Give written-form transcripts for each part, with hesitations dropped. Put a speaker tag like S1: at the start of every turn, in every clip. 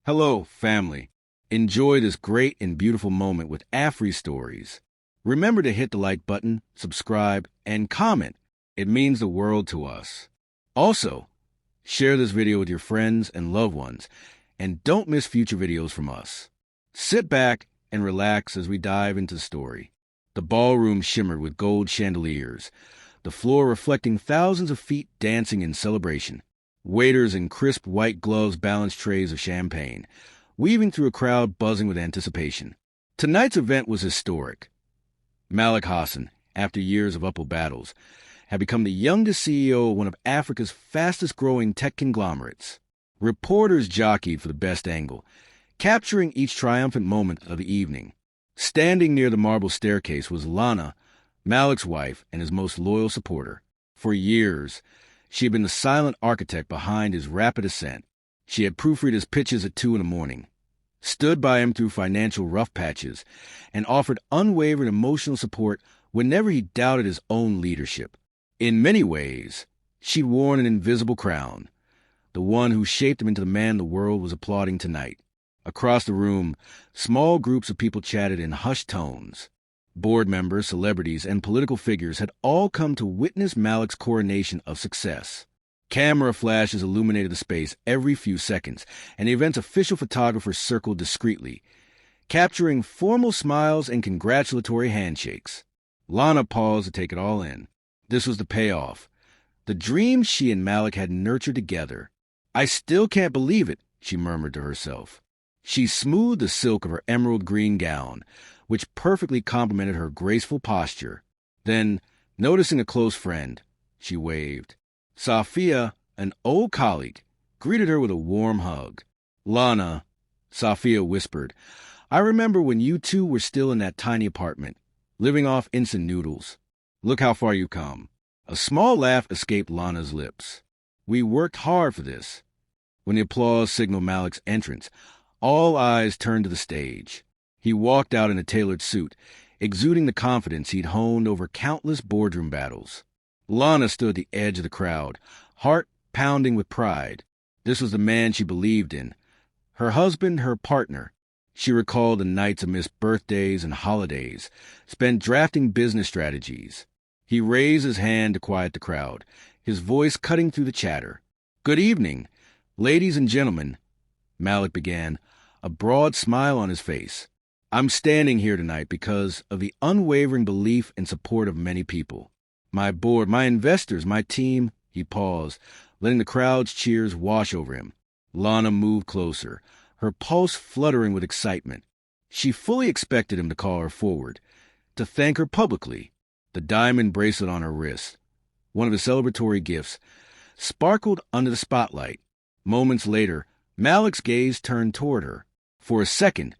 S1: Hello, family. Enjoy this great and beautiful moment with Afri Stories. Remember to hit the like button, subscribe, and comment. It means the world to us. Also, share this video with your friends and loved ones, and don't miss future videos from us. Sit back and relax as we dive into the story. The ballroom shimmered with gold chandeliers, the floor reflecting thousands of feet dancing in celebration. Waiters in crisp white gloves balanced trays of champagne, weaving through a crowd buzzing with anticipation. Tonight's event was historic. Malik Hassan, after years of uphill battles, had become the youngest CEO of one of Africa's fastest-growing tech conglomerates. Reporters jockeyed for the best angle, capturing each triumphant moment of the evening. Standing near the marble staircase was Lana, Malik's wife and his most loyal supporter. For years, she had been the silent architect behind his rapid ascent. She had proofread his pitches at 2 a.m, stood by him through financial rough patches, and offered unwavering emotional support whenever he doubted his own leadership. In many ways, she'd worn an invisible crown, the one who shaped him into the man the world was applauding tonight. Across the room, small groups of people chatted in hushed tones. Board members, celebrities, and political figures had all come to witness Malik's coronation of success. Camera flashes illuminated the space every few seconds, and the event's official photographers circled discreetly, capturing formal smiles and congratulatory handshakes. Lana paused to take it all in. This was the payoff. The dream she and Malik had nurtured together. "I still can't believe it," she murmured to herself. She smoothed the silk of her emerald green gown, which perfectly complemented her graceful posture. Then, noticing a close friend, she waved. Safia, an old colleague, greeted her with a warm hug. "Lana," Safia whispered, "I remember when you two were still in that tiny apartment, living off instant noodles. Look how far you've come." A small laugh escaped Lana's lips. "We worked hard for this." When the applause signaled Malik's entrance, all eyes turned to the stage. He walked out in a tailored suit, exuding the confidence he'd honed over countless boardroom battles. Lana stood at the edge of the crowd, heart pounding with pride. This was the man she believed in. Her husband, her partner. She recalled the nights amidst birthdays and holidays, spent drafting business strategies. He raised his hand to quiet the crowd, his voice cutting through the chatter. "Good evening, ladies and gentlemen," Malik began, a broad smile on his face. "I'm standing here tonight because of the unwavering belief and support of many people. My board, my investors, my team." He paused, letting the crowd's cheers wash over him. Lana moved closer, her pulse fluttering with excitement. She fully expected him to call her forward, to thank her publicly. The diamond bracelet on her wrist, one of his celebratory gifts, sparkled under the spotlight. Moments later, Malik's gaze turned toward her. For a second,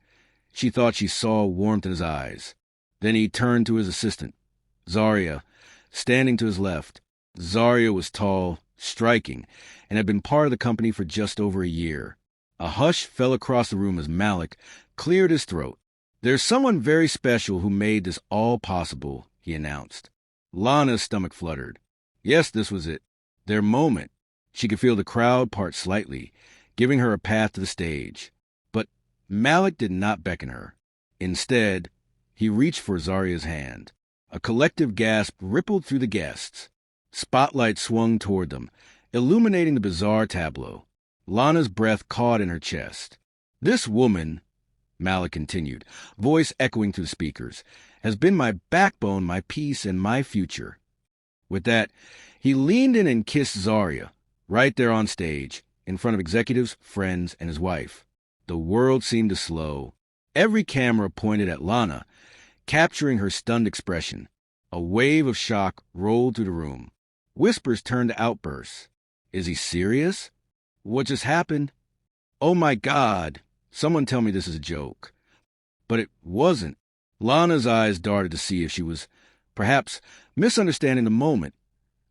S1: she thought she saw warmth in his eyes. Then he turned to his assistant, Zaria, standing to his left. Zaria was tall, striking, and had been part of the company for just over a year. A hush fell across the room as Malik cleared his throat. "There's someone very special who made this all possible," he announced. Lana's stomach fluttered. Yes, this was it. Their moment. She could feel the crowd part slightly, giving her a path to the stage. But Malik did not beckon her. Instead, he reached for Zaria's hand. A collective gasp rippled through the guests. Spotlight swung toward them, illuminating the bizarre tableau. Lana's breath caught in her chest. "This woman," Malik continued, voice echoing through the speakers, "has been my backbone, my peace, and my future." With that, he leaned in and kissed Zaria, right there on stage, in front of executives, friends, and his wife. The world seemed to slow. Every camera pointed at Lana, capturing her stunned expression. A wave of shock rolled through the room. Whispers turned to outbursts. "Is he serious? What just happened? Oh my God! Someone tell me this is a joke." But it wasn't. Lana's eyes darted to see if she was, perhaps, misunderstanding the moment.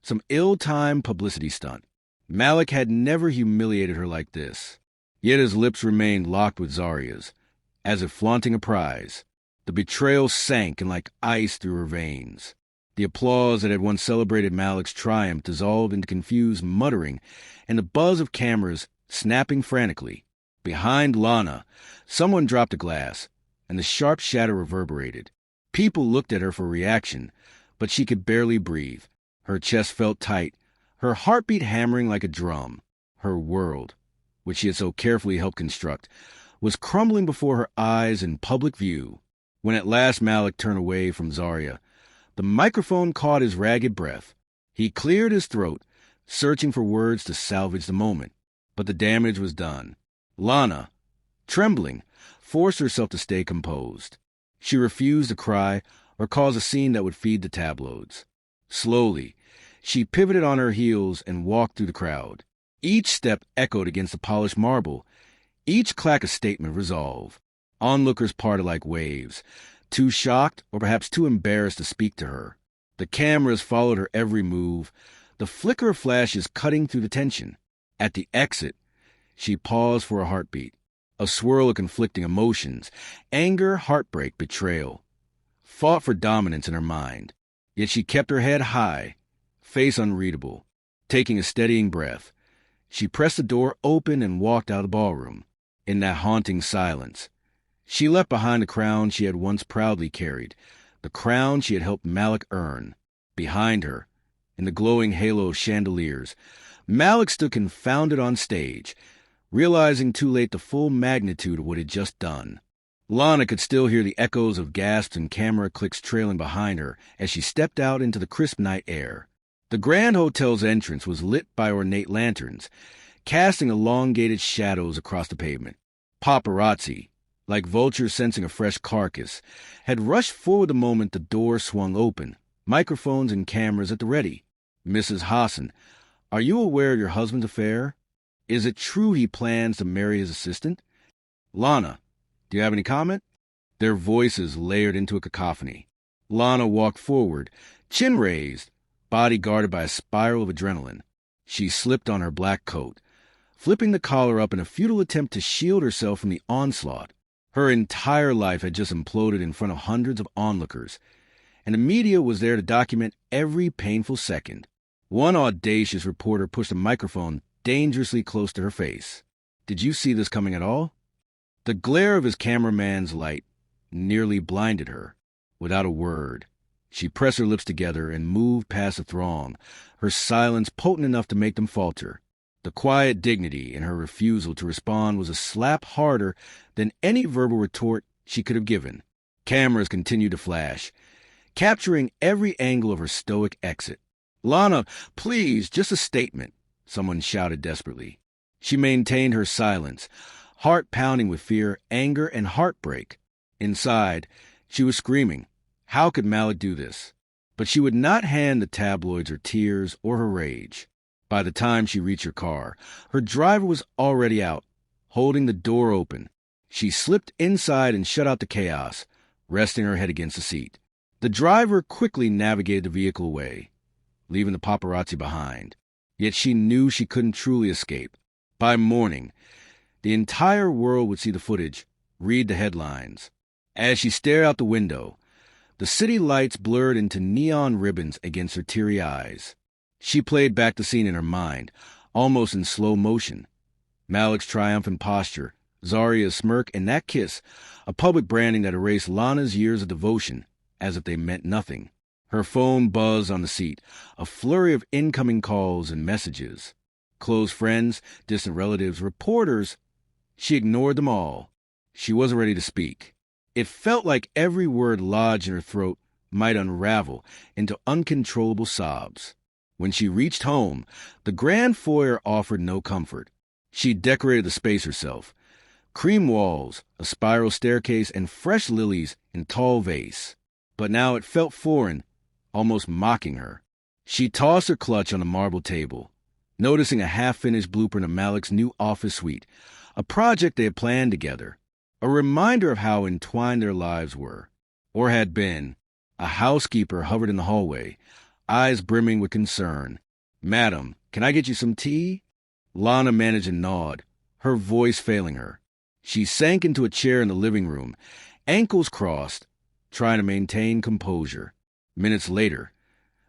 S1: Some ill-timed publicity stunt. Malik had never humiliated her like this. Yet his lips remained locked with Zaria's, as if flaunting a prize. The betrayal sank in like ice through her veins. The applause that had once celebrated Malik's triumph dissolved into confused muttering, and the buzz of cameras, snapping frantically, Behind Lana, someone dropped a glass, and the sharp shatter reverberated. People looked at her for reaction, but she could barely breathe. Her chest felt tight, her heartbeat hammering like a drum. Her world, which she had so carefully helped construct, was crumbling before her eyes in public view. When at last Malik turned away from Zarya, the microphone caught his ragged breath. He cleared his throat, searching for words to salvage the moment. But the damage was done. Lana, trembling, forced herself to stay composed. She refused to cry or cause a scene that would feed the tabloids. Slowly, she pivoted on her heels and walked through the crowd. Each step echoed against the polished marble, each clack a statement of resolve. Onlookers parted like waves, too shocked or perhaps too embarrassed to speak to her. The cameras followed her every move, the flicker of flashes cutting through the tension. At the exit, she paused for a heartbeat, a swirl of conflicting emotions, anger, heartbreak, betrayal. Fought for dominance in her mind. Yet she kept her head high, face unreadable. Taking a steadying breath, she pressed the door open and walked out of the ballroom. In that haunting silence, she left behind the crown she had once proudly carried, the crown she had helped Malik earn. Behind her, in the glowing halo of chandeliers, Malik stood confounded on stage, realizing too late the full magnitude of what he'd just done. Lana could still hear the echoes of gasps and camera clicks trailing behind her as she stepped out into the crisp night air. The Grand Hotel's entrance was lit by ornate lanterns, casting elongated shadows across the pavement. Paparazzi, like vultures sensing a fresh carcass, had rushed forward the moment the door swung open, microphones and cameras at the ready. "Mrs. Hassan, are you aware of your husband's affair? Is it true he plans to marry his assistant? Lana, do you have any comment?" Their voices layered into a cacophony. Lana walked forward, chin raised, body guarded by a spiral of adrenaline. She slipped on her black coat, flipping the collar up in a futile attempt to shield herself from the onslaught. Her entire life had just imploded in front of hundreds of onlookers, and the media was there to document every painful second. One audacious reporter pushed a microphone dangerously close to her face. "Did you see this coming at all?" The glare of his cameraman's light nearly blinded her. Without a word, she pressed her lips together and moved past the throng, her silence potent enough to make them falter. The quiet dignity in her refusal to respond was a slap harder than any verbal retort she could have given. Cameras continued to flash, capturing every angle of her stoic exit. "Lana, please, just a statement," someone shouted desperately. She maintained her silence, heart pounding with fear, anger, and heartbreak. Inside, she was screaming. How could Malik do this? But she would not hand the tabloids her tears or her rage. By the time she reached her car, her driver was already out, holding the door open. She slipped inside and shut out the chaos, resting her head against the seat. The driver quickly navigated the vehicle away, leaving the paparazzi behind. Yet she knew she couldn't truly escape. By morning, the entire world would see the footage, read the headlines. As she stared out the window, the city lights blurred into neon ribbons against her teary eyes. She played back the scene in her mind, almost in slow motion. Malik's triumphant posture, Zarya's smirk, and that kiss, a public branding that erased Lana's years of devotion as if they meant nothing. Her phone buzzed on the seat, a flurry of incoming calls and messages. Close friends, distant relatives, reporters. She ignored them all. She wasn't ready to speak. It felt like every word lodged in her throat might unravel into uncontrollable sobs. When she reached home, the grand foyer offered no comfort. She decorated the space herself. Cream walls, a spiral staircase, and fresh lilies in tall vase. But now it felt foreign, almost mocking her. She tossed her clutch on the marble table, noticing a half-finished blueprint of Malik's new office suite, a project they had planned together, a reminder of how entwined their lives were, or had been. A housekeeper hovered in the hallway, eyes brimming with concern. "Madam, can I get you some tea?" Lana managed a nod, her voice failing her. She sank into a chair in the living room, ankles crossed, trying to maintain composure. Minutes later,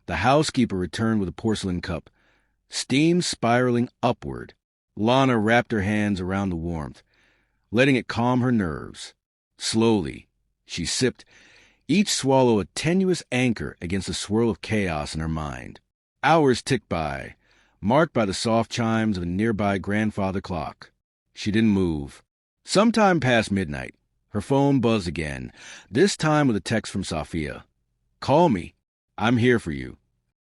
S1: the housekeeper returned with a porcelain cup, steam spiraling upward. Lana wrapped her hands around the warmth, letting it calm her nerves. Slowly, she sipped, each swallow a tenuous anchor against the swirl of chaos in her mind. Hours ticked by, marked by the soft chimes of a nearby grandfather clock. She didn't move. Sometime past midnight, her phone buzzed again, this time with a text from Sophia. "Call me. I'm here for you."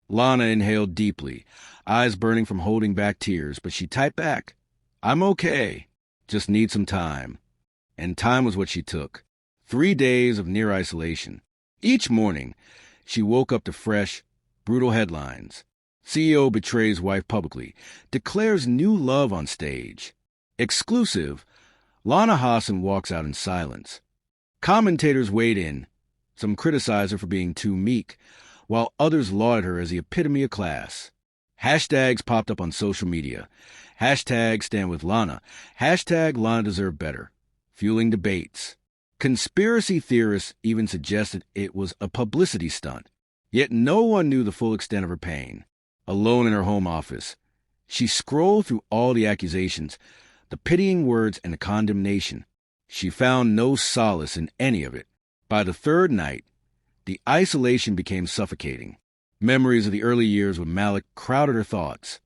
S1: Lana inhaled deeply, eyes burning from holding back tears, but she typed back, "I'm okay. Just need some time." And time was what she took. 3 days of near isolation. Each morning, she woke up to fresh, brutal headlines. CEO betrays wife publicly, declares new love on stage. Exclusive, Lana Hassan walks out in silence. Commentators weighed in. Some criticized her for being too meek, while others lauded her as the epitome of class. Hashtags popped up on social media. Hashtag stand with Lana. Hashtag Lana deserved better. Fueling debates. Conspiracy theorists even suggested it was a publicity stunt. Yet no one knew the full extent of her pain. Alone in her home office, she scrolled through all the accusations, the pitying words and the condemnation. She found no solace in any of it. By the third night, the isolation became suffocating. Memories of the early years with Malik crowded her thoughts.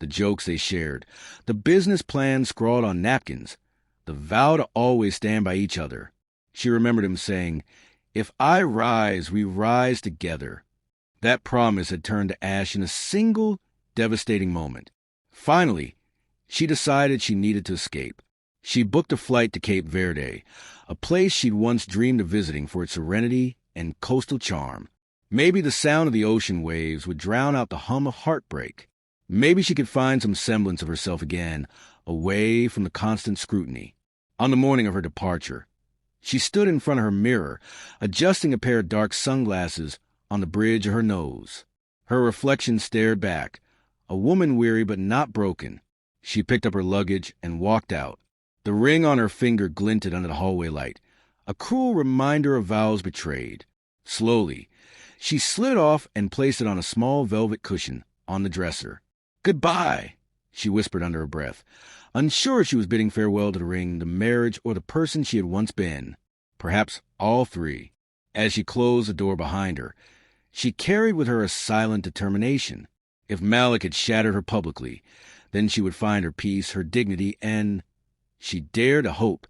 S1: The jokes they shared, the business plans scrawled on napkins, the vow to always stand by each other. She remembered him saying, "If I rise, we rise together." That promise had turned to ash in a single, devastating moment. Finally, she decided she needed to escape. She booked a flight to Cape Verde, a place she'd once dreamed of visiting for its serenity and coastal charm. Maybe the sound of the ocean waves would drown out the hum of heartbreak. Maybe she could find some semblance of herself again, away from the constant scrutiny. On the morning of her departure, she stood in front of her mirror, adjusting a pair of dark sunglasses on the bridge of her nose. Her reflection stared back, a woman weary but not broken. She picked up her luggage and walked out. The ring on her finger glinted under the hallway light, a cruel reminder of vows betrayed. Slowly, she slid off and placed it on a small velvet cushion on the dresser. "Goodbye," she whispered under her breath, unsure if she was bidding farewell to the ring, the marriage, or the person she had once been. Perhaps all three. As she closed the door behind her, she carried with her a silent determination. If Malik had shattered her publicly, then she would find her peace, her dignity, and, she dared to hope,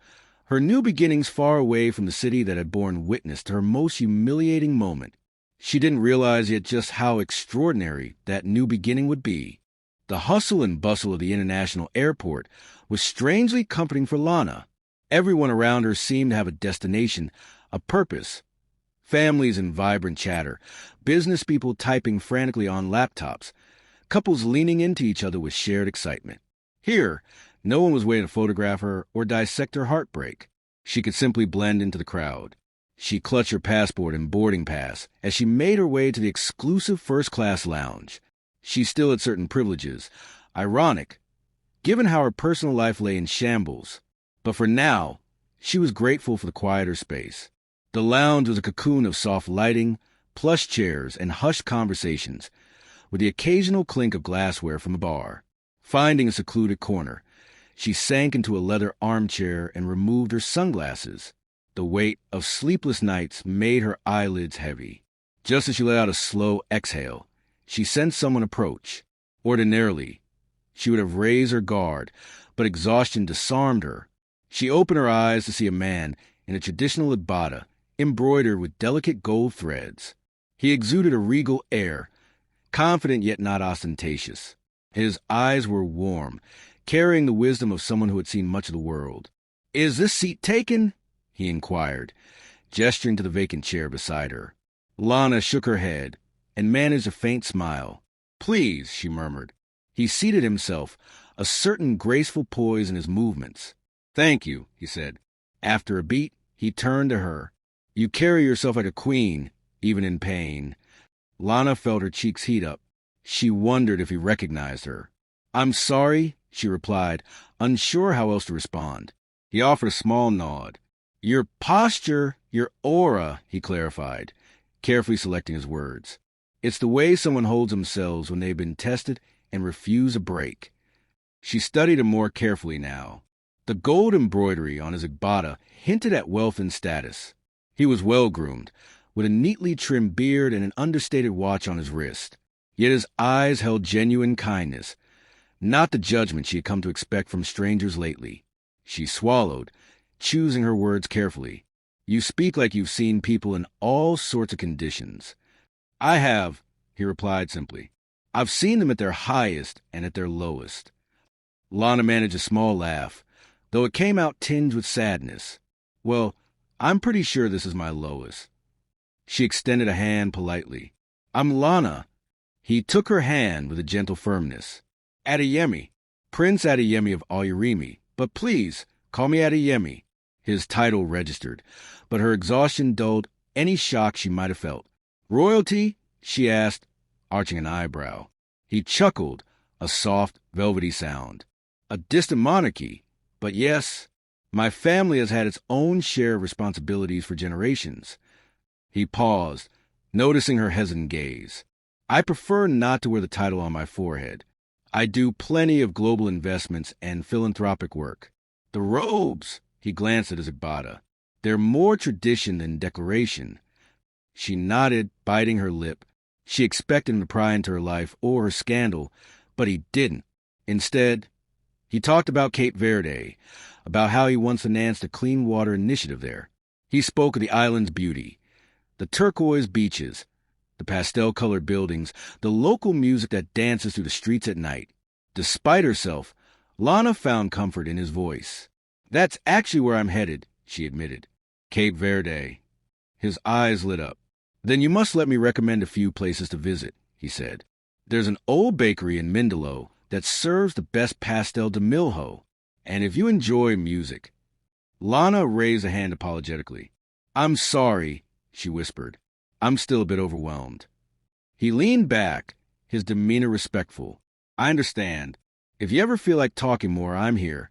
S1: her new beginnings far away from the city that had borne witness to her most humiliating moment. She didn't realize yet just how extraordinary that new beginning would be. The hustle and bustle of the international airport was strangely comforting for Lana. Everyone around her seemed to have a destination, a purpose. Families in vibrant chatter, business people typing frantically on laptops, couples leaning into each other with shared excitement. Here, no one was waiting to photograph her or dissect her heartbreak. She could simply blend into the crowd. She clutched her passport and boarding pass as she made her way to the exclusive first-class lounge. She still had certain privileges. Ironic, given how her personal life lay in shambles. But for now, she was grateful for the quieter space. The lounge was a cocoon of soft lighting, plush chairs, and hushed conversations, with the occasional clink of glassware from a bar. Finding a secluded corner, she sank into a leather armchair and removed her sunglasses. The weight of sleepless nights made her eyelids heavy. Just as she let out a slow exhale, she sensed someone approach. Ordinarily, she would have raised her guard, but exhaustion disarmed her. She opened her eyes to see a man in a traditional ibada, embroidered with delicate gold threads. He exuded a regal air, confident yet not ostentatious. His eyes were warm, carrying the wisdom of someone who had seen much of the world. "Is this seat taken?" he inquired, gesturing to the vacant chair beside her. Lana shook her head and managed a faint smile. "Please," she murmured. He seated himself, a certain graceful poise in his movements. "Thank you," he said. After a beat, he turned to her. "You carry yourself like a queen, even in pain." Lana felt her cheeks heat up. She wondered if he recognized her. "I'm sorry," she replied, unsure how else to respond. He offered a small nod. "Your posture, your aura," he clarified, carefully selecting his words. "It's the way someone holds themselves when they've been tested and refuse a break." She studied him more carefully now. The gold embroidery on his igbata hinted at wealth and status. He was well-groomed, with a neatly trimmed beard and an understated watch on his wrist. Yet his eyes held genuine kindness, not the judgment she had come to expect from strangers lately. She swallowed, choosing her words carefully. "You speak like you've seen people in all sorts of conditions." "I have," he replied simply. "I've seen them at their highest and at their lowest." Lana managed a small laugh, though it came out tinged with sadness. "Well, I'm pretty sure this is my lowest." She extended a hand politely. "I'm Lana." He took her hand with a gentle firmness. "Adeyemi, Prince Adeyemi of Oyerimi, but please, call me Adeyemi." His title registered, but her exhaustion dulled any shock she might have felt. "Royalty?" she asked, arching an eyebrow. He chuckled, a soft, velvety sound. "A distant monarchy, but yes, my family has had its own share of responsibilities for generations." He paused, noticing her hesitant gaze. "I prefer not to wear the title on my forehead. I do plenty of global investments and philanthropic work." "The robes!" He glanced at his igbata. "They're more tradition than declaration." She nodded, biting her lip. She expected him to pry into her life or her scandal, but he didn't. Instead, he talked about Cape Verde, about how he once financed a clean water initiative there. He spoke of the island's beauty, the turquoise beaches, the pastel-colored buildings, the local music that dances through the streets at night. Despite herself, Lana found comfort in his voice. "That's actually where I'm headed," she admitted. "Cape Verde." His eyes lit up. "Then you must let me recommend a few places to visit," he said. "There's an old bakery in Mindelo that serves the best pastel de milho. And if you enjoy music—" Lana raised a hand apologetically. "I'm sorry," she whispered. "I'm still a bit overwhelmed." He leaned back, his demeanor respectful. "I understand. If you ever feel like talking more, I'm here."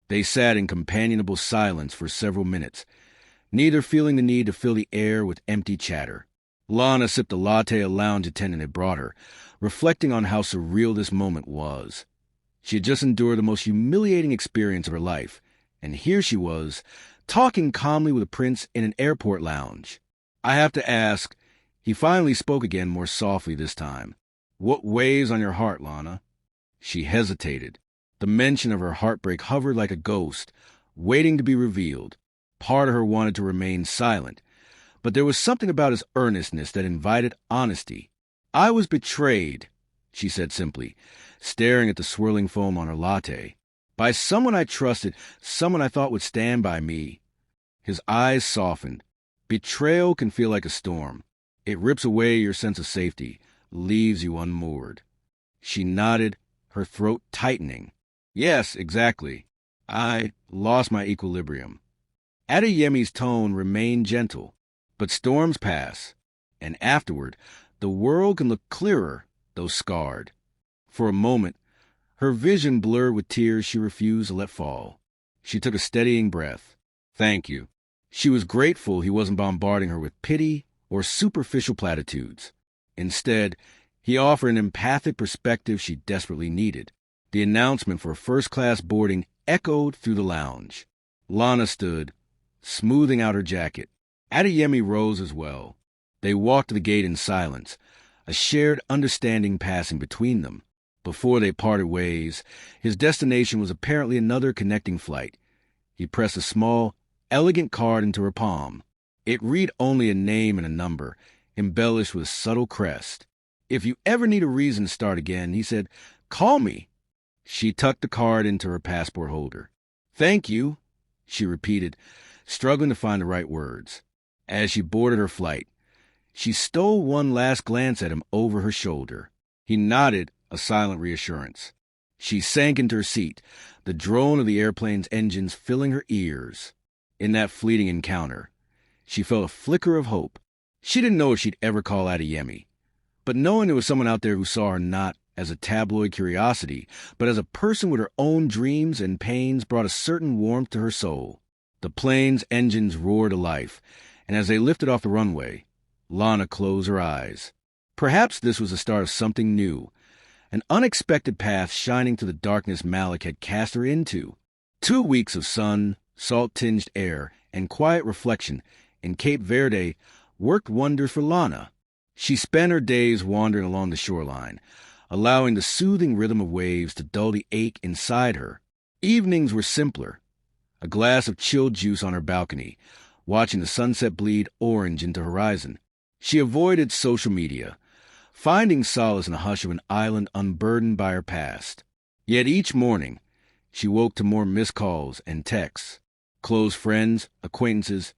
S1: They sat in companionable silence for several minutes, neither feeling the need to fill the air with empty chatter. Lana sipped the latte a lounge attendant had brought her, reflecting on how surreal this moment was. She had just endured the most humiliating experience of her life, and here she was, talking calmly with a prince in an airport lounge. "I have to ask," he finally spoke again, more softly this time, "what weighs on your heart, Lana?" She hesitated. The mention of her heartbreak hovered like a ghost, waiting to be revealed. Part of her wanted to remain silent, but there was something about his earnestness that invited honesty. "I was betrayed," she said simply, staring at the swirling foam on her latte, "by someone I trusted, someone I thought would stand by me." His eyes softened. Betrayal can feel like a storm. It rips away your sense of safety, leaves you unmoored. She nodded, her throat tightening. "Yes, exactly. I lost my equilibrium." Adeyemi's tone remained gentle, but storms pass, and afterward, the world can look clearer, though scarred. For a moment, her vision blurred with tears she refused to let fall. She took a steadying breath. "Thank you." She was grateful he wasn't bombarding her with pity or superficial platitudes. Instead, he offered an empathic perspective she desperately needed. The announcement for first-class boarding echoed through the lounge. Lana stood, smoothing out her jacket. Adeyemi rose as well. They walked to the gate in silence, a shared understanding passing between them. Before they parted ways, his destination was apparently another connecting flight. He pressed a small, elegant card into her palm. It read only a name and a number, embellished with a subtle crest. "If you ever need a reason to start again," he said, "call me." She tucked the card into her passport holder. "Thank you," she repeated, struggling to find the right words. As she boarded her flight, she stole one last glance at him over her shoulder. He nodded, a silent reassurance. She sank into her seat, the drone of the airplane's engines filling her ears. In that fleeting encounter, she felt a flicker of hope. She didn't know if she'd ever call Adeyemi, but knowing there was someone out there who saw her not as a tabloid curiosity, but as a person with her own dreams and pains brought a certain warmth to her soul. The plane's engines roared to life, and as they lifted off the runway, Lana closed her eyes. Perhaps this was the start of something new, an unexpected path shining to the darkness Malik had cast her into. 2 weeks of sun, salt-tinged air, and quiet reflection in Cape Verde worked wonders for Lana. She spent her days wandering along the shoreline, allowing the soothing rhythm of waves to dull the ache inside her. Evenings were simpler. A glass of chilled juice on her balcony, watching the sunset bleed orange into horizon. She avoided social media, finding solace in the hush of an island unburdened by her past. Yet each morning, she woke to more missed calls and texts. Close friends, acquaintances,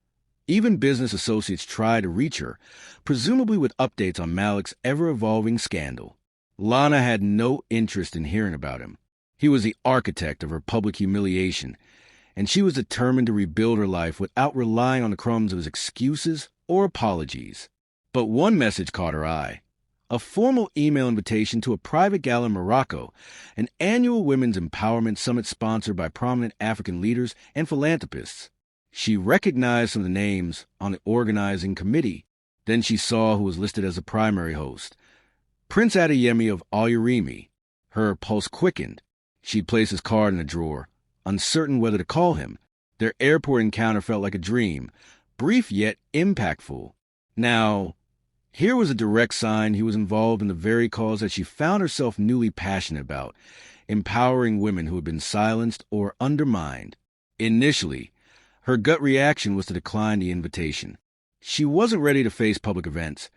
S1: even business associates tried to reach her, presumably with updates on Malik's ever-evolving scandal. Lana had no interest in hearing about him. He was the architect of her public humiliation, and she was determined to rebuild her life without relying on the crumbs of his excuses or apologies. But one message caught her eye. A formal email invitation to a private gala in Morocco, an annual women's empowerment summit sponsored by prominent African leaders and philanthropists. She recognized some of the names on the organizing committee. Then she saw who was listed as the primary host, Prince Adeyemi of Oyerimi. Her pulse quickened. She placed his card in a drawer, uncertain whether to call him. Their airport encounter felt like a dream, brief yet impactful. Now, here was a direct sign he was involved in the very cause that she found herself newly passionate about, empowering women who had been silenced or undermined. Initially, her gut reaction was to decline the invitation. She wasn't ready to face public events,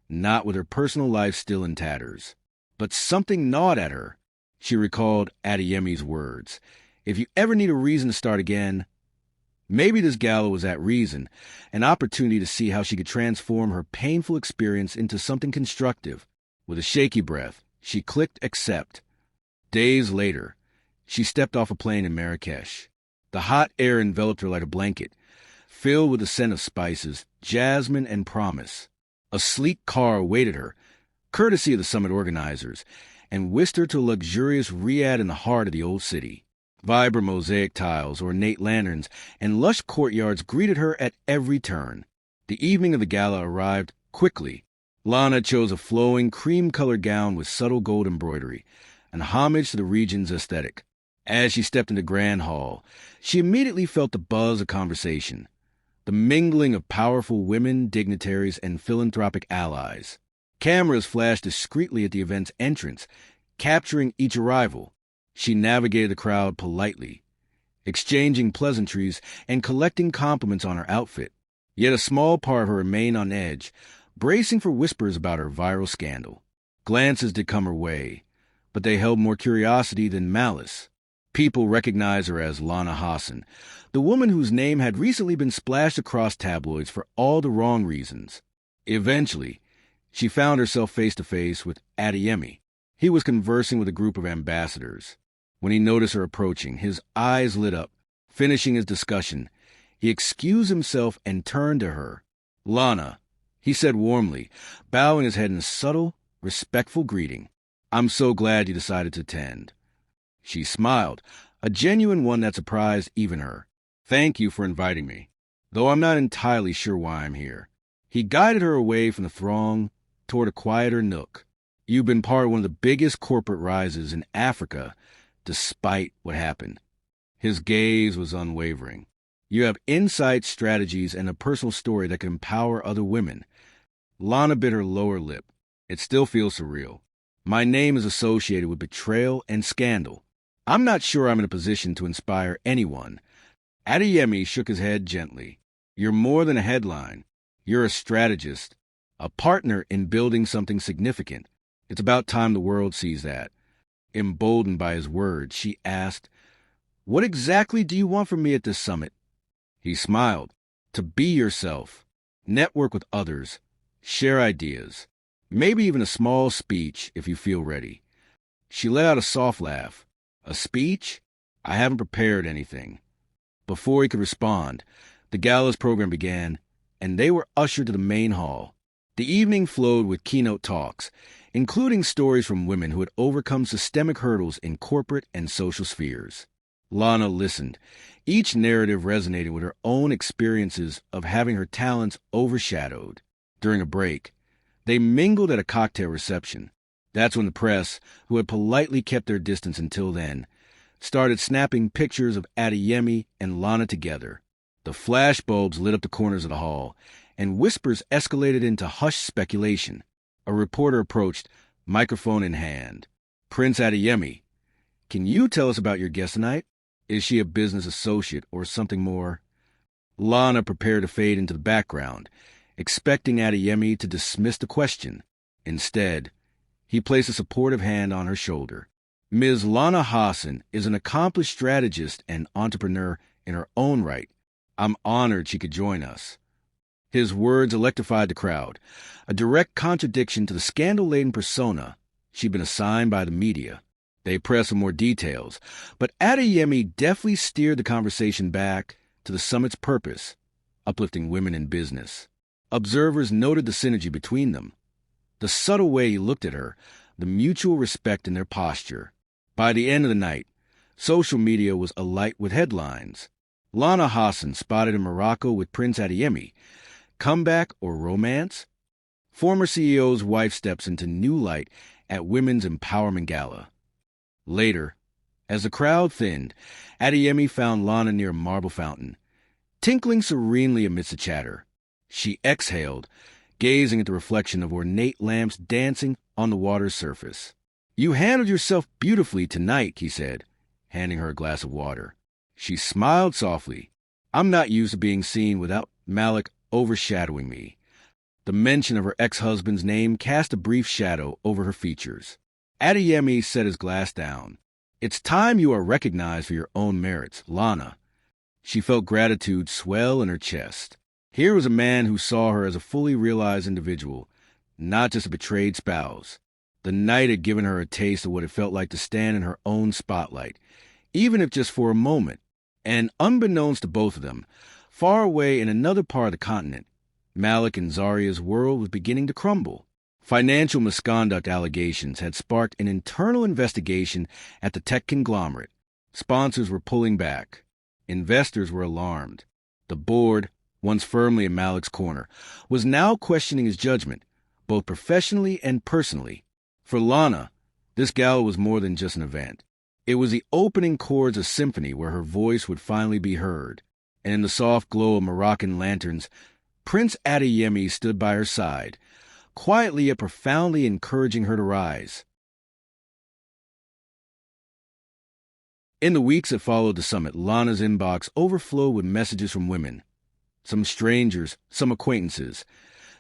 S1: not with her personal life still in tatters. But something gnawed at her. She recalled Adeyemi's words. If you ever need a reason to start again, maybe this gala was that reason, an opportunity to see how she could transform her painful experience into something constructive. With a shaky breath, she clicked accept. Days later, she stepped off a plane in Marrakesh. The hot air enveloped her like a blanket, filled with the scent of spices, jasmine, and promise. A sleek car awaited her, courtesy of the summit organizers, and whisked her to a luxurious riad in the heart of the old city. Vibrant mosaic tiles, ornate lanterns, and lush courtyards greeted her at every turn. The evening of the gala arrived quickly. Lana chose a flowing, cream-colored gown with subtle gold embroidery, an homage to the region's aesthetic. As she stepped into Grand Hall, she immediately felt the buzz of conversation, the mingling of powerful women, dignitaries, and philanthropic allies. Cameras flashed discreetly at the event's entrance, capturing each arrival. She navigated the crowd politely, exchanging pleasantries and collecting compliments on her outfit. Yet a small part of her remained on edge, bracing for whispers about her viral scandal. Glances did come her way, but they held more curiosity than malice. People recognized her as Lana Hassan, the woman whose name had recently been splashed across tabloids for all the wrong reasons. Eventually, she found herself face-to-face with Adeyemi. He was conversing with a group of ambassadors. When he noticed her approaching, his eyes lit up. Finishing his discussion, he excused himself and turned to her. "Lana," he said warmly, bowing his head in a subtle, respectful greeting. "I'm so glad you decided to attend." She smiled, a genuine one that surprised even her. "Thank you for inviting me, though I'm not entirely sure why I'm here." He guided her away from the throng toward a quieter nook. "You've been part of one of the biggest corporate rises in Africa, despite what happened." His gaze was unwavering. "You have insights, strategies, and a personal story that can empower other women." Lana bit her lower lip. "It still feels surreal. My name is associated with betrayal and scandal. I'm not sure I'm in a position to inspire anyone." Adeyemi shook his head gently. "You're more than a headline. You're a strategist, a partner in building something significant. It's about time the world sees that." Emboldened by his words, she asked, "What exactly do you want from me at this summit?" He smiled. "To be yourself, network with others, share ideas, maybe even a small speech if you feel ready." She let out a soft laugh. "A speech? I haven't prepared anything." Before he could respond, the gala's program began, and they were ushered to the main hall. The evening flowed with keynote talks, including stories from women who had overcome systemic hurdles in corporate and social spheres. Lana listened, each narrative resonating with her own experiences of having her talents overshadowed. During a break, they mingled at a cocktail reception. That's when the press, who had politely kept their distance until then, started snapping pictures of Adeyemi and Lana together. The flashbulbs lit up the corners of the hall, and whispers escalated into hushed speculation. A reporter approached, microphone in hand. "Prince Adeyemi, can you tell us about your guest tonight? Is she a business associate or something more?" Lana prepared to fade into the background, expecting Adeyemi to dismiss the question. Instead, he placed a supportive hand on her shoulder. "Ms. Lana Hassan is an accomplished strategist and entrepreneur in her own right. I'm honored she could join us." His words electrified the crowd, a direct contradiction to the scandal-laden persona she'd been assigned by the media. They pressed for more details, but Adeyemi deftly steered the conversation back to the summit's purpose, uplifting women in business. Observers noted the synergy between them, the subtle way he looked at her, the mutual respect in their posture. By the end of the night, social media was alight with headlines. Lana Hassan spotted in Morocco with Prince Adeyemi. Comeback or romance? Former CEO's wife steps into new light at Women's Empowerment Gala. Later, as the crowd thinned, Adeyemi found Lana near a marble fountain, tinkling serenely amidst the chatter. She exhaled, gazing at the reflection of ornate lamps dancing on the water's surface. "You handled yourself beautifully tonight," he said, handing her a glass of water. She smiled softly. "I'm not used to being seen without Malik overshadowing me." The mention of her ex-husband's name cast a brief shadow over her features. Adeyemi set his glass down. "It's time you are recognized for your own merits, Lana." She felt gratitude swell in her chest. Here was a man who saw her as a fully realized individual, not just a betrayed spouse. The night had given her a taste of what it felt like to stand in her own spotlight, even if just for a moment. And unbeknownst to both of them, far away in another part of the continent, Malik and Zaria's world was beginning to crumble. Financial misconduct allegations had sparked an internal investigation at the tech conglomerate. Sponsors were pulling back. Investors were alarmed. The board, once firmly in Malik's corner, was now questioning his judgment, both professionally and personally. For Lana, this gala was more than just an event. It was the opening chords of symphony where her voice would finally be heard. And in the soft glow of Moroccan lanterns, Prince Adeyemi stood by her side, quietly yet profoundly encouraging her to rise. In the weeks that followed the summit, Lana's inbox overflowed with messages from women, some strangers, some acquaintances,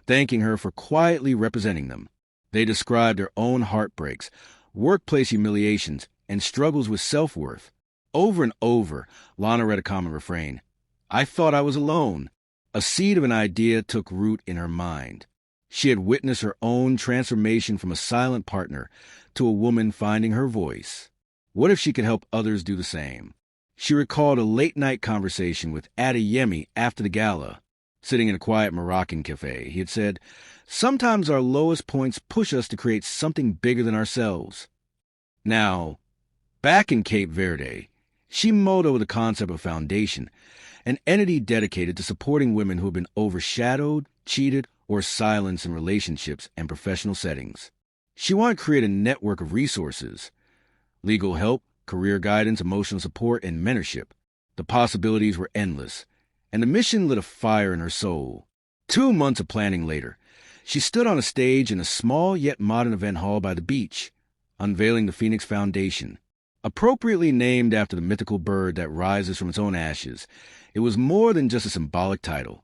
S1: thanking her for quietly representing them. They described their own heartbreaks, workplace humiliations, and struggles with self-worth. Over and over, Lana read a common refrain: "I thought I was alone." A seed of an idea took root in her mind. She had witnessed her own transformation from a silent partner to a woman finding her voice. What if she could help others do the same? She recalled a late-night conversation with Adeyemi after the gala. Sitting in a quiet Moroccan cafe, he had said, "Sometimes our lowest points push us to create something bigger than ourselves." Now, back in Cape Verde, she mulled over the concept of foundation, an entity dedicated to supporting women who have been overshadowed, cheated, or silenced in relationships and professional settings. She wanted to create a network of resources: legal help, career guidance, emotional support, and mentorship. The possibilities were endless, and the mission lit a fire in her soul. 2 months of planning later, she stood on a stage in a small yet modern event hall by the beach, unveiling the Phoenix Foundation. Appropriately named after the mythical bird that rises from its own ashes, it was more than just a symbolic title.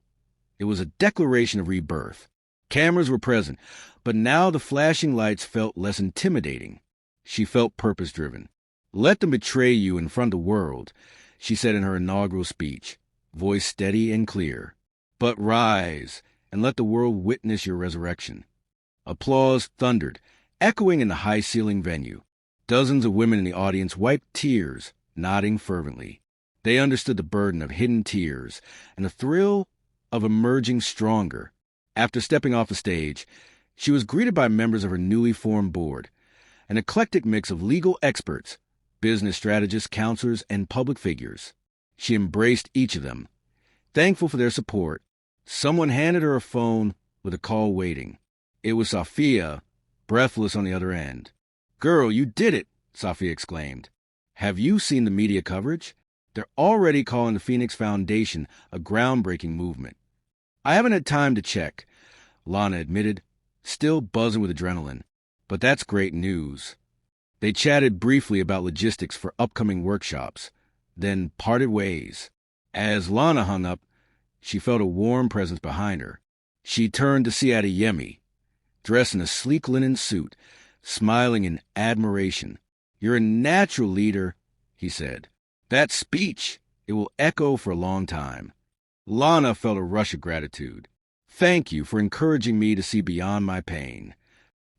S1: It was a declaration of rebirth. Cameras were present, but now the flashing lights felt less intimidating. She felt purpose-driven. "Let them betray you in front of the world," she said in her inaugural speech, voice steady and clear. "But rise, and let the world witness your resurrection." Applause thundered, echoing in the high-ceiling venue. Dozens of women in the audience wiped tears, nodding fervently. They understood the burden of hidden tears and the thrill of emerging stronger. After stepping off the stage, she was greeted by members of her newly formed board, an eclectic mix of legal experts, business strategists, counselors, and public figures. She embraced each of them. Thankful for their support, someone handed her a phone with a call waiting. It was Sophia, breathless on the other end. "Girl, you did it!" Sophia exclaimed. Have you seen the media coverage? They're already calling the Phoenix Foundation a groundbreaking movement. I haven't had time to check, Lana admitted, still buzzing with adrenaline. But that's great news. They chatted briefly about logistics for upcoming workshops, then parted ways. As Lana hung up, she felt a warm presence behind her. She turned to see Adeyemi, dressed in a sleek linen suit, smiling in admiration. "You're a natural leader," he said. "That speech, it will echo for a long time." Lana felt a rush of gratitude. "Thank you for encouraging me to see beyond my pain."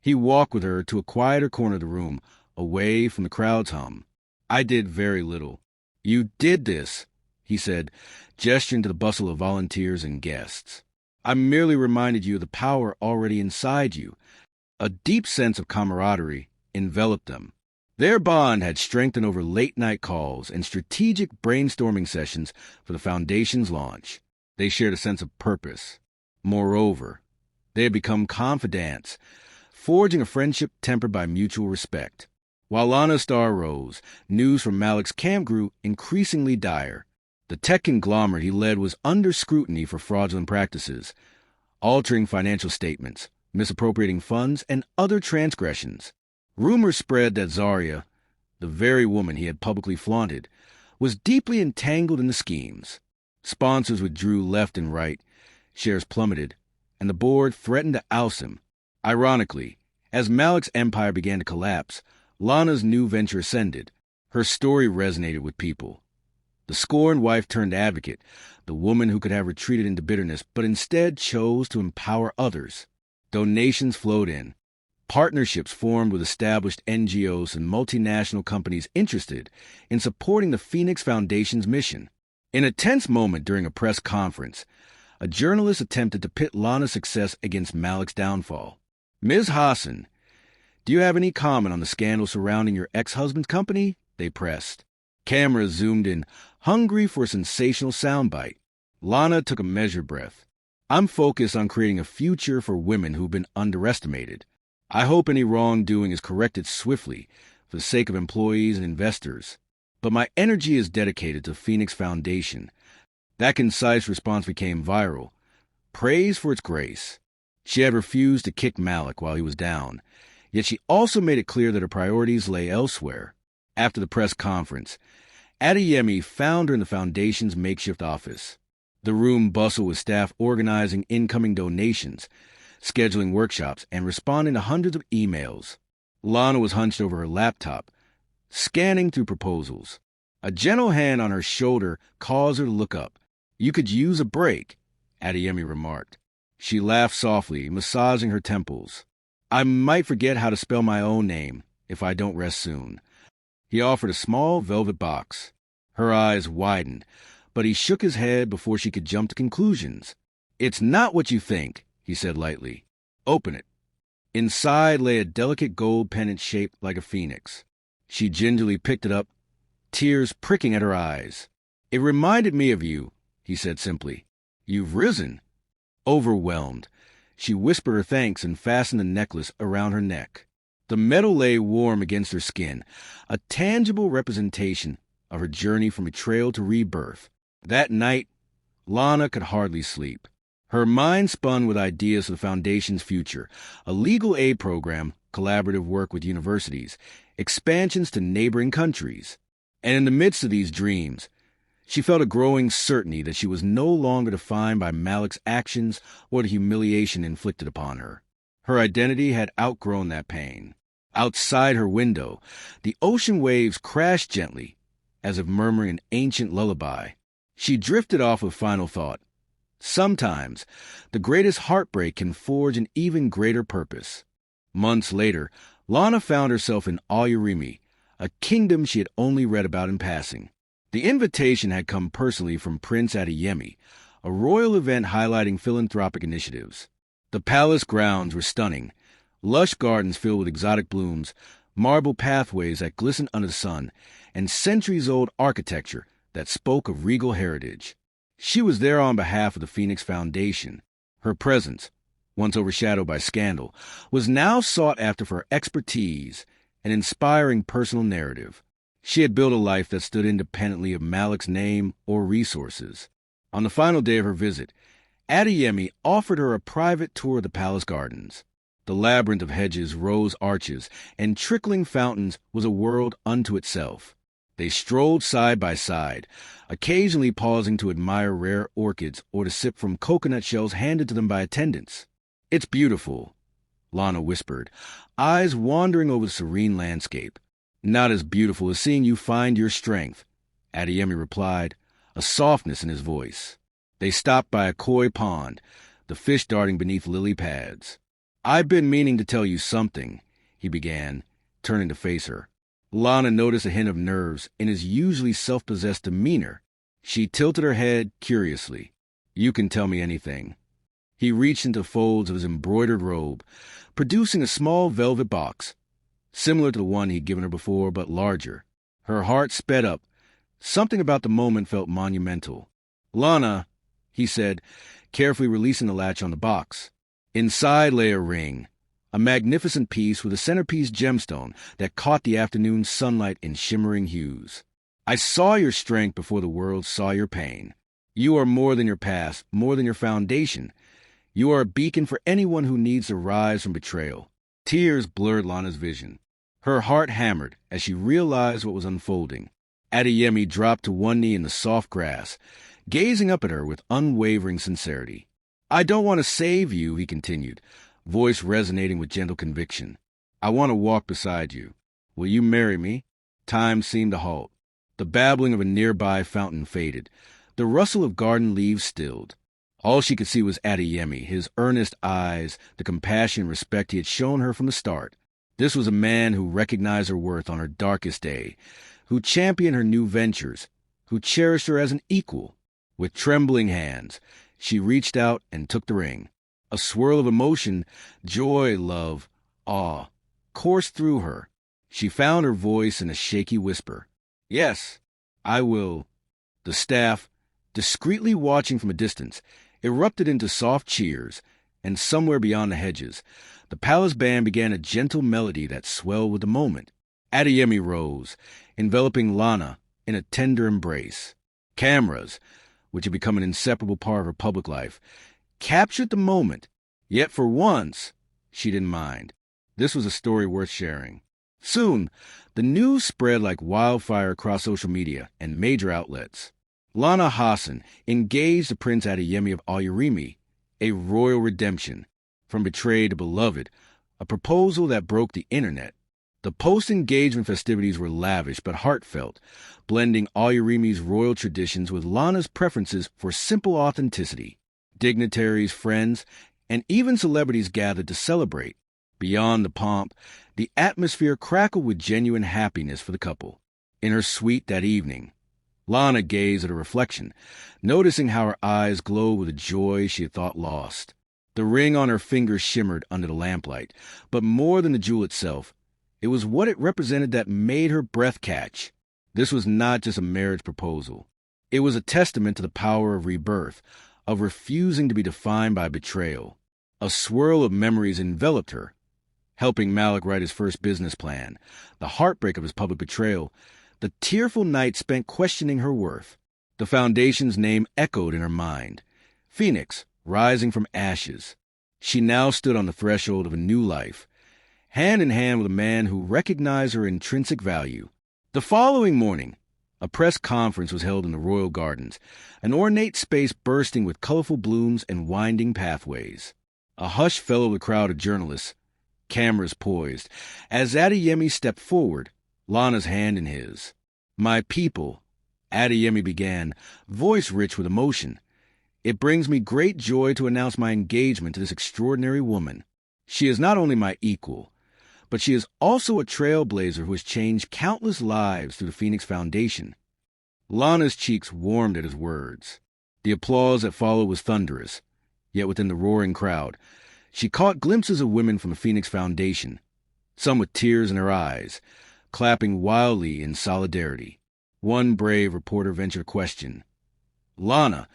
S1: He walked with her to a quieter corner of the room, away from the crowd's hum. "I did very little." "You did this," he said, gesturing to the bustle of volunteers and guests. "I merely reminded you of the power already inside you." A deep sense of camaraderie enveloped them. Their bond had strengthened over late-night calls and strategic brainstorming sessions for the Foundation's launch. They shared a sense of purpose. Moreover, they had become confidants, forging a friendship tempered by mutual respect. While Lana's star rose, news from Malik's camp grew increasingly dire. The tech conglomerate he led was under scrutiny for fraudulent practices, altering financial statements, misappropriating funds, and other transgressions. Rumors spread that Zarya, the very woman he had publicly flaunted, was deeply entangled in the schemes. Sponsors withdrew left and right, shares plummeted, and the board threatened to oust him. Ironically, as Malik's empire began to collapse, Lana's new venture ascended. Her story resonated with people. The scorned wife turned advocate, the woman who could have retreated into bitterness but instead chose to empower others. Donations flowed in. Partnerships formed with established NGOs and multinational companies interested in supporting the Phoenix Foundation's mission. In a tense moment during a press conference, a journalist attempted to pit Lana's success against Malik's downfall. "Ms. Hassan, do you have any comment on the scandal surrounding your ex-husband's company?" they pressed. Cameras zoomed in, hungry for a sensational soundbite. Lana took a measured breath. "I'm focused on creating a future for women who've been underestimated. I hope any wrongdoing is corrected swiftly for the sake of employees and investors. But my energy is dedicated to Phoenix Foundation." That concise response became viral. Praise for its grace. She had refused to kick Malik while he was down, yet she also made it clear that her priorities lay elsewhere. After the press conference, Adeyemi found her in the Foundation's makeshift office. The room bustled with staff organizing incoming donations, scheduling workshops, and responding to hundreds of emails. Lana was hunched over her laptop, scanning through proposals. A gentle hand on her shoulder caused her to look up. "You could use a break," Adeyemi remarked. She laughed softly, massaging her temples. "I might forget how to spell my own name if I don't rest soon." He offered a small velvet box. Her eyes widened, but he shook his head before she could jump to conclusions. "It's not what you think," he said lightly. "Open it." Inside lay a delicate gold pendant shaped like a phoenix. She gingerly picked it up, tears pricking at her eyes. "It reminded me of you," he said simply. "You've risen." Overwhelmed, she whispered her thanks and fastened the necklace around her neck. The metal lay warm against her skin, a tangible representation of her journey from betrayal to rebirth. That night, Lana could hardly sleep. Her mind spun with ideas for the Foundation's future, a legal aid program, collaborative work with universities, expansions to neighboring countries. And in the midst of these dreams, she felt a growing certainty that she was no longer defined by Malik's actions or the humiliation inflicted upon her. Her identity had outgrown that pain. Outside her window, the ocean waves crashed gently, as if murmuring an ancient lullaby. She drifted off with final thought. Sometimes, the greatest heartbreak can forge an even greater purpose. Months later, Lana found herself in Al-Yarimi, a kingdom she had only read about in passing. The invitation had come personally from Prince Adeyemi, a royal event highlighting philanthropic initiatives. The palace grounds were stunning, lush gardens filled with exotic blooms, marble pathways that glistened under the sun, and centuries-old architecture that spoke of regal heritage. She was there on behalf of the Phoenix Foundation. Her presence, once overshadowed by scandal, was now sought after for her expertise and inspiring personal narrative. She had built a life that stood independently of Malik's name or resources. On the final day of her visit, Adeyemi offered her a private tour of the palace gardens. The labyrinth of hedges, rose arches, and trickling fountains was a world unto itself. They strolled side by side, occasionally pausing to admire rare orchids or to sip from coconut shells handed to them by attendants. "It's beautiful," Lana whispered, eyes wandering over the serene landscape. "Not as beautiful as seeing you find your strength," Adeyemi replied, a softness in his voice. They stopped by a koi pond, the fish darting beneath lily pads. "I've been meaning to tell you something," he began, turning to face her. Lana noticed a hint of nerves in his usually self-possessed demeanor. She tilted her head curiously. "You can tell me anything." He reached into the folds of his embroidered robe, producing a small velvet box, similar to the one he'd given her before, but larger. Her heart sped up. Something about the moment felt monumental. "Lana," he said, carefully releasing the latch on the box. Inside lay a ring, a magnificent piece with a centerpiece gemstone that caught the afternoon sunlight in shimmering hues. "I saw your strength before the world saw your pain. You are more than your past, more than your foundation. You are a beacon for anyone who needs to rise from betrayal." Tears blurred Lana's vision. Her heart hammered as she realized what was unfolding. Adeyemi dropped to one knee in the soft grass, gazing up at her with unwavering sincerity. "I don't want to save you," he continued, voice resonating with gentle conviction. "I want to walk beside you. Will you marry me?" Time seemed to halt. The babbling of a nearby fountain faded. The rustle of garden leaves stilled. All she could see was Adeyemi, his earnest eyes, the compassion and respect he had shown her from the start. This was a man who recognized her worth on her darkest day, who championed her new ventures, who cherished her as an equal. With trembling hands, she reached out and took the ring. A swirl of emotion, joy, love, awe, coursed through her. She found her voice in a shaky whisper. "Yes, I will." The staff, discreetly watching from a distance, erupted into soft cheers, and somewhere beyond the hedges, the palace band began a gentle melody that swelled with the moment. Adeyemi rose, enveloping Lana in a tender embrace. Cameras, which had become an inseparable part of her public life, captured the moment, yet for once, she didn't mind. This was a story worth sharing. Soon, the news spread like wildfire across social media and major outlets. Lana Hassan engaged the Prince Adeyemi of Oyerimi, a royal redemption, from betrayed to beloved, a proposal that broke the internet. The post-engagement festivities were lavish but heartfelt, blending Oyerimi's royal traditions with Lana's preferences for simple authenticity. Dignitaries, friends, and even celebrities gathered to celebrate. Beyond the pomp, the atmosphere crackled with genuine happiness for the couple. In her suite that evening, Lana gazed at her reflection, noticing how her eyes glowed with a joy she had thought lost. The ring on her finger shimmered under the lamplight, but more than the jewel itself, it was what it represented that made her breath catch. This was not just a marriage proposal. It was a testament to the power of rebirth, of refusing to be defined by betrayal. A swirl of memories enveloped her, helping Malik write his first business plan, the heartbreak of his public betrayal, the tearful night spent questioning her worth. The foundation's name echoed in her mind. Phoenix, rising from ashes. She now stood on the threshold of a new life, hand in hand with a man who recognized her intrinsic value. The following morning, a press conference was held in the royal gardens, an ornate space bursting with colorful blooms and winding pathways. A hush fell over the crowd of journalists, cameras poised, as Adeyemi stepped forward, Lana's hand in his. "My people," Adeyemi began, voice rich with emotion. "It brings me great joy to announce my engagement to this extraordinary woman. She is not only my equal, but she is also a trailblazer who has changed countless lives through the Phoenix Foundation." Lana's cheeks warmed at his words. The applause that followed was thunderous, yet within the roaring crowd, she caught glimpses of women from the Phoenix Foundation, some with tears in their eyes, clapping wildly in solidarity. One brave reporter ventured a question. "Lana,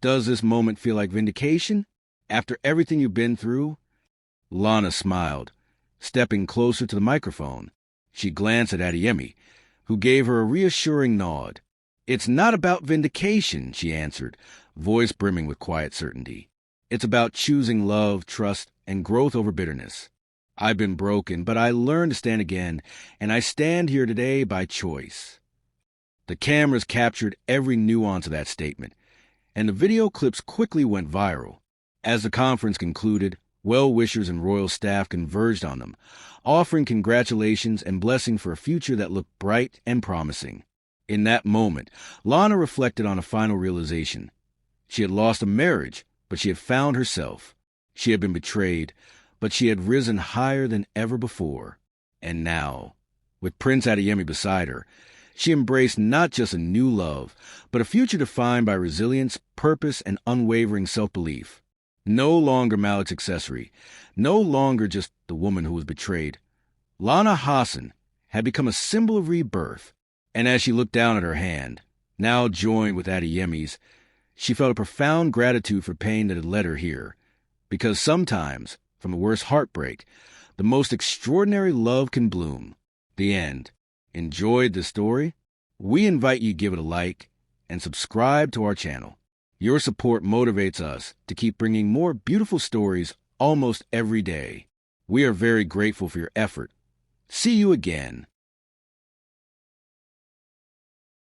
S1: does this moment feel like vindication? After everything you've been through?" Lana smiled, stepping closer to the microphone. She glanced at Adeyemi, who gave her a reassuring nod. "It's not about vindication," she answered, voice brimming with quiet certainty. "It's about choosing love, trust, and growth over bitterness. I've been broken, but I learned to stand again, and I stand here today by choice." The cameras captured every nuance of that statement, and the video clips quickly went viral. As the conference concluded, well-wishers and royal staff converged on them, offering congratulations and blessing for a future that looked bright and promising. In that moment, Lana reflected on a final realization. She had lost a marriage, but she had found herself. She had been betrayed, but she had risen higher than ever before. And now, with Prince Adeyemi beside her, she embraced not just a new love, but a future defined by resilience, purpose, and unwavering self-belief. No longer Malik's accessory, no longer just the woman who was betrayed. Lana Hassan had become a symbol of rebirth, and as she looked down at her hand, now joined with Adeyemi's, she felt a profound gratitude for pain that had led her here. Because sometimes, from the worst heartbreak, the most extraordinary love can bloom. The end. Enjoyed the story? We invite you to give it a like and subscribe to our channel. Your support motivates us to keep bringing more beautiful stories almost every day. We are very grateful for your effort. See you again.